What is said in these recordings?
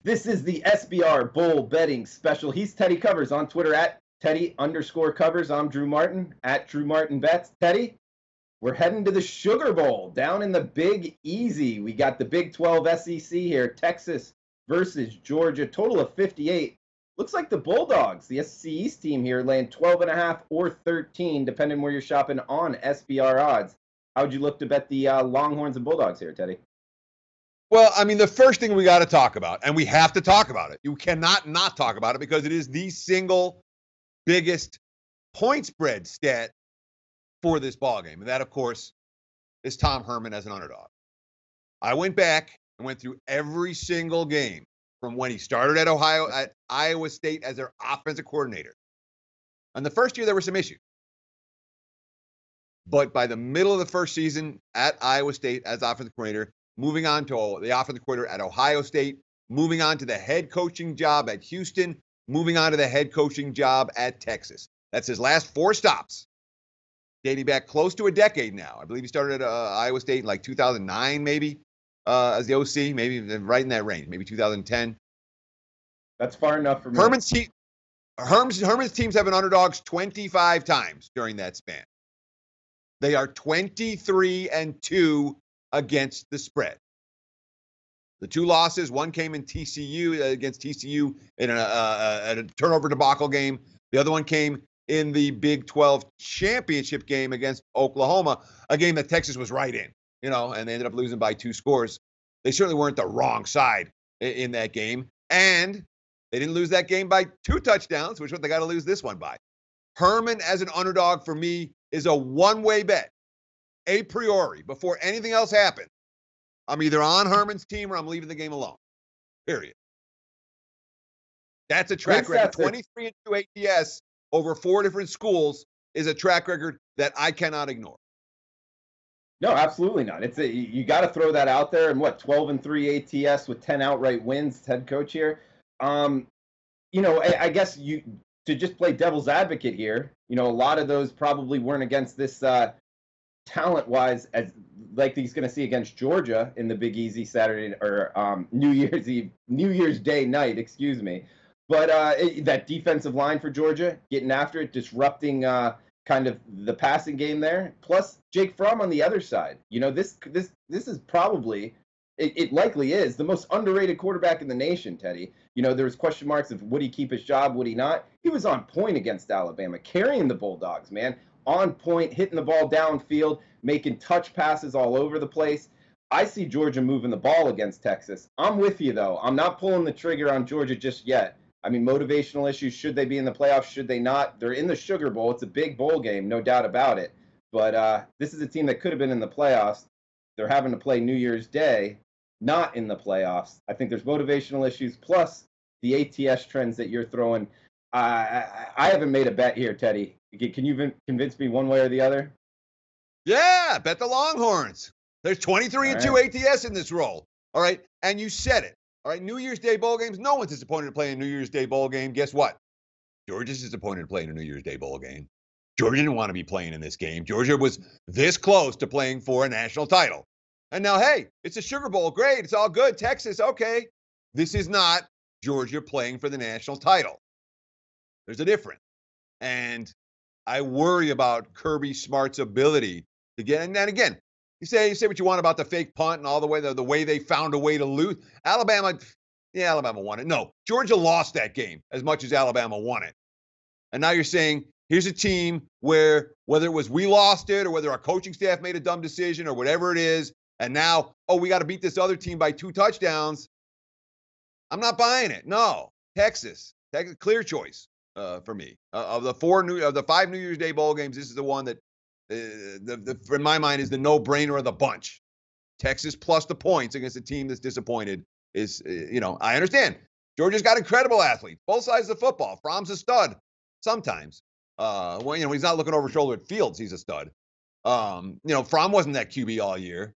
This is the SBR Bull Betting Special. He's Teddy Covers on Twitter at Teddy_Covers. I'm Drew Martin at Drew Martin Bets. Teddy, we're heading to the Sugar Bowl down in the Big Easy. We got the Big 12 SEC here, Texas versus Georgia, total of 58. Looks like the Bulldogs, the SEC East team here, laying 12.5 or 13, depending where you're shopping on SBR odds. How would you look to bet the Longhorns and Bulldogs here, Teddy? Well, I mean, the first thing we got to talk about, and we have to talk about it. You cannot not talk about it because it is the single biggest point spread stat for this ballgame. And that, of course, is Tom Herman as an underdog. I went back and went through every single game from when he started at Iowa State as their offensive coordinator. And the first year, there were some issues. But by the middle of the first season at Iowa State as offensive coordinator, moving on to the offensive coordinator at Ohio State, moving on to the head coaching job at Houston, moving on to the head coaching job at Texas. That's his last 4 stops, dating back close to a decade now. I believe he started at Iowa State in like 2009, maybe, as the OC, maybe right in that range, maybe 2010. That's far enough for me. Herman's teams have been underdogs 25 times during that span. They are 23-2 against the spread. The 2 losses, one came in TCU against TCU in a turnover debacle game. The other one came in the Big 12 championship game against Oklahoma, a game that Texas was right in, and they ended up losing by 2 scores. They certainly weren't the wrong side in that game. And they didn't lose that game by 2 touchdowns, which is what they got to lose this one by. Herman as an underdog for me is a one-way bet. A priori, before anything else happens, I'm either on Herman's team or I'm leaving the game alone. Period. That's a track record. 23-2 ATS over 4 different schools is a track record that I cannot ignore. No, absolutely not. You got to throw that out there. And 12-3 ATS with 10 outright wins, head coach here. I guess to just play devil's advocate here, a lot of those probably weren't against this talent-wise, as like he's going to see against Georgia in the Big Easy Saturday or New Year's Day night, excuse me. But that defensive line for Georgia, getting after it, disrupting kind of the passing game there. Plus Jake Fromm on the other side. This is probably, it likely is the most underrated quarterback in the nation, Teddy. There was question marks of would he keep his job, would he not? He was on point against Alabama, carrying the Bulldogs, man. On point, hitting the ball downfield, making touch passes all over the place. I see Georgia moving the ball against Texas. I'm with you, though. I'm not pulling the trigger on Georgia just yet. I mean, motivational issues. Should they be in the playoffs? Should they not? They're in the Sugar Bowl. It's a big bowl game, no doubt about it. But this is a team that could have been in the playoffs. They're having to play New Year's Day, not in the playoffs. I think there's motivational issues, plus the ATS trends that you're throwing. I haven't made a bet here, Teddy. Can you convince me one way or the other? Yeah, bet the Longhorns. There's 23-2 ATS in this roll. All right, and you said it. All right, New Year's Day bowl games. No one's disappointed to play a New Year's Day bowl game. Guess what? Georgia's disappointed to play in a New Year's Day bowl game. Georgia didn't want to be playing in this game. Georgia was this close to playing for a national title. And now, hey, it's a Sugar Bowl. Great, it's all good. Texas, okay. This is not Georgia playing for the national title. There's a difference. And I worry about Kirby Smart's ability to get, and then again, you say what you want about the fake punt and all the way they found a way to lose. Alabama won it. No, Georgia lost that game as much as Alabama won it. And now you're saying, here's a team where whether it was we lost it or whether our coaching staff made a dumb decision or whatever it is, and now, we got to beat this other team by 2 touchdowns. I'm not buying it. No, Texas, clear choice. For me, of the 5 New Year's Day bowl games, this is the one that, in my mind, is the no-brainer of the bunch. Texas plus the points against a team that's disappointed is, I understand. Georgia's got incredible athletes, both sides of the football. Fromm's a stud sometimes. He's not looking over his shoulder at Fields. He's a stud. Fromm wasn't that QB all year.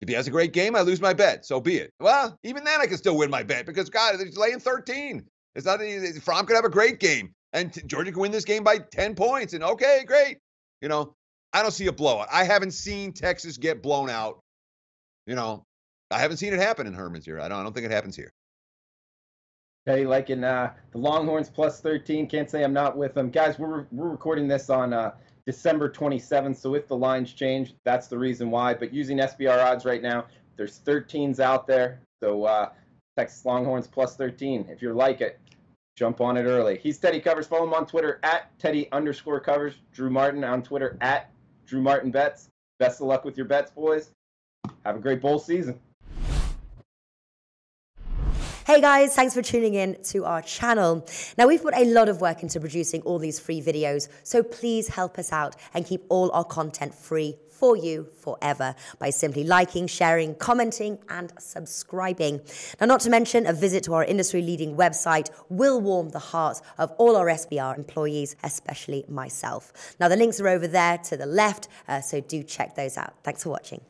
If he has a great game, I lose my bet. So be it. Well, even then I can still win my bet because, God, he's laying 13. It's not Fromm could have a great game, and Georgia can win this game by 10 points. And okay, great. I don't see a blowout. I haven't seen Texas get blown out. I haven't seen it happen in Herman's here. I don't think it happens here. Teddy liking the Longhorns plus 13. Can't say I'm not with them. Guys, we're recording this on December 27th, so if the lines change, that's the reason why. But using SBR odds right now, there's 13s out there. So Texas Longhorns plus 13. If you like it, jump on it early. He's Teddy Covers. Follow him on Twitter at Teddy_Covers. Drew Martin on Twitter at Drew Martin Bets. Best of luck with your bets, boys. Have a great bowl season. Hey guys, thanks for tuning in to our channel. Now we've put a lot of work into producing all these free videos, so please help us out and keep all our content free for you forever by simply liking, sharing, commenting, and subscribing. Now, not to mention, a visit to our industry-leading website will warm the hearts of all our SBR employees, especially myself. Now, the links are over there to the left, so do check those out. Thanks for watching.